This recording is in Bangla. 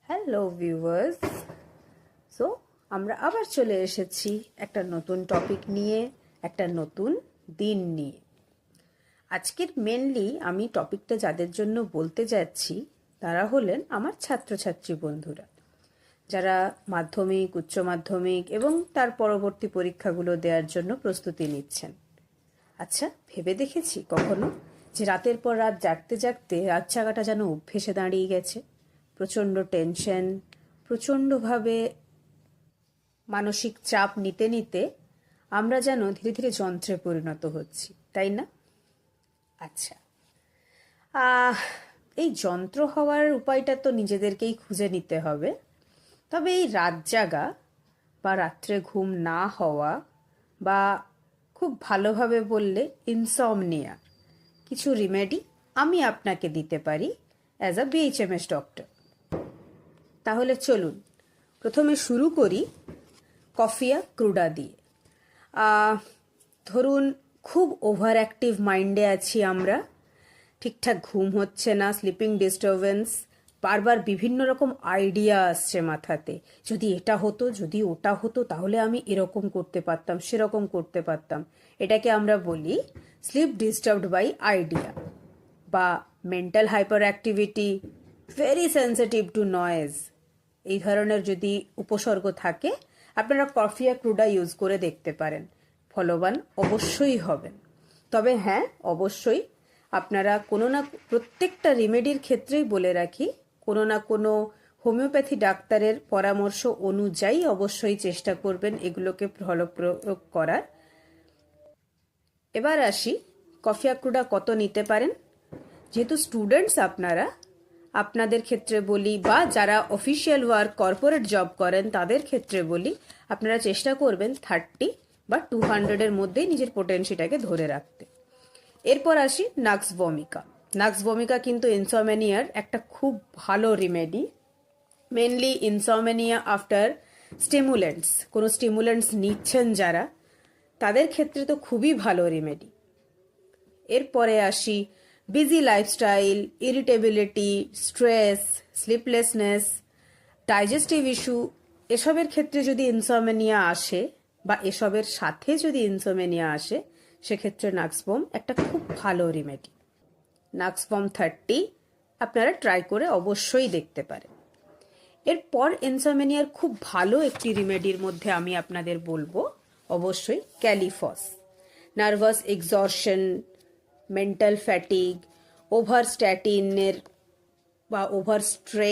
Hello viewers. সো আমরা আবার চলে এসেছি একটা নতুন টপিক নিয়ে, একটা নতুন দিন নিয়ে। আজকের মেনলি আমি টপিকটা যাদের জন্য বলতে যাচ্ছি তারা হলেন আমার ছাত্রছাত্রী বন্ধুরা, যারা মাধ্যমিক, উচ্চ মাধ্যমিক এবং তার পরবর্তী পরীক্ষাগুলো দেওয়ার জন্য প্রস্তুতি নিচ্ছেন। আচ্ছা, ভেবে দেখেছি কখনো যে রাতের পর রাত জাগতে জাগতে রাত জাগাটা যেন অভ্যেসে দাঁড়িয়ে গেছে। প্রচণ্ড টেনশন, প্রচণ্ডভাবে মানসিক চাপ নিতে নিতে আমরা যেন ধীরে ধীরে যন্ত্রে পরিণত হচ্ছি, তাই না? আচ্ছা, এই যন্ত্র হওয়ার উপায়টা তো নিজেদেরকেই খুঁজে নিতে হবে। তবে এই রাত জাগা বা রাত্রে ঘুম না হওয়া বা খুব ভালোভাবে বললে ইনসমনিয়া কিছু রিমেডি আমি আপনাকে দিতে পারি অ্যাজ আ বিএইচএমএস ডক্টর। তাহলে চলুন প্রথমে শুরু করি কফিয়া ক্রুডা দিয়ে। ধরুন খুব ওভার অ্যাক্টিভ মাইন্ডে আছি আমরা, ঠিকঠাক ঘুম হচ্ছে না, স্লিপিং ডিস্টারবেন্স, বারবার বিভিন্ন রকম আইডিয়া আসছে মাথাতে, যদি এটা হতো, যদি ওটা হতো, তাহলে আমি এরকম করতে পারতাম, সেরকম করতে পারতাম। এটাকে আমরা বলি স্লিপ ডিস্টার্বড বাই আইডিয়া বা mental hyper activity, very sensitive two noise. এই ধরনের যদি উপসর্গ থাকে আপনারা কফিয়া ক্রুডা ইউজ করে দেখতে পারেন, ফলবান অবশ্যই হবেন। তবে হ্যাঁ, অবশ্যই আপনারা কোনো না, প্রত্যেকটা রিমেডির ক্ষেত্রেই বলে রাখি, কোনো না কোনো হোমিওপ্যাথি ডাক্তারের পরামর্শ অনুযায়ী অবশ্যই চেষ্টা করবেন এগুলোকে ফলপ্রয়োগ করার। এবার আসি কফিয়া ক্রুডা কত নিতে পারেন। যেহেতু স্টুডেন্টস আপনারা, আপনাদের ক্ষেত্রে বলি, বা যারা অফিসিয়াল ওয়ার্ক, কর্পোরেট জব করেন তাদের ক্ষেত্রে বলি, আপনারা চেষ্টা করবেন 30 বা 200-এর মধ্যেই নিজের পোটেন্সিটাকে ধরে রাখতে। এরপর আসি নাক্স ভমিকা। নাক্স ভমিকা কিন্তু ইনসমনিয়ার একটা খুব ভালো রিমেডি, মেনলি ইনসমনিয়া আফটার স্টিমুলেন্টস। কোনো স্টিমুলেন্টস নিচ্ছেন যারা, তাদের ক্ষেত্রে তো খুবই ভালো রিমেডি। এরপরে আসি busy lifestyle, irritability, stress, sleeplessness, digestive issue, এসবের ক্ষেত্রে যদি ইনসমনিয়া আসে বা এসবের সাথে যদি ইনসমনিয়া আসে, সেক্ষেত্রে নাক্সবম একটা খুব ভালো রিমেডি। নাক্সবম 30 আপনারা ট্রাই করে অবশ্যই দেখতে পারেন। এরপর ইনসমনিয়ার খুব ভালো একটি রিমেডির মধ্যে আমি আপনাদের বলবো অবশ্যই ক্যালিফস। Nervous exertion, mental fatigue, over স্ট্যাটিনের বা ওভার স্ট্রেস